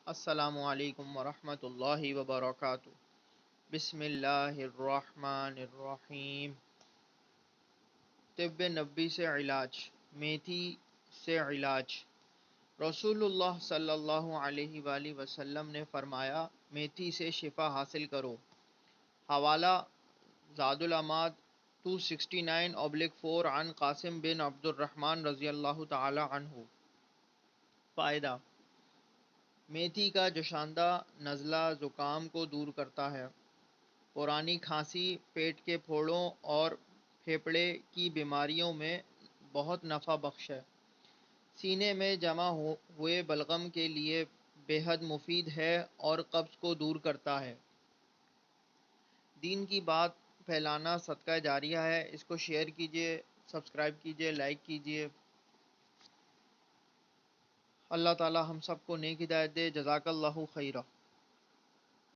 السلام علیکم ورحمۃ اللہ وبرکاتہ۔ بسم اللہ الرحمن الرحیم۔ طب نبی سے علاج، میتھی سے علاج۔ رسول اللہ صلی اللہ علیہ وآلہ وسلم نے فرمایا، میتھی سے شفا حاصل کرو۔ حوالہ زاد المعاد 269/4 عن قاسم بن عبد الرحمن رضی اللہ تعالی عنہ۔ فائدہ: میتھی کا جوشاندہ نزلہ زکام کو دور کرتا ہے، پرانی کھانسی، پیٹ کے پھوڑوں اور پھیپھڑے کی بیماریوں میں بہت نفع بخش ہے، سینے میں جمع ہوئے بلغم کے لیے بے حد مفید ہے اور قبض کو دور کرتا ہے۔ دین کی بات پھیلانا صدقہ جاریہ ہے، اس کو شیئر کیجیے، سبسکرائب کیجیے، لائک کیجیے۔ اللہ تعالی ہم سب کو نیک ہدایت دے۔ جزاک اللہ خیرہ۔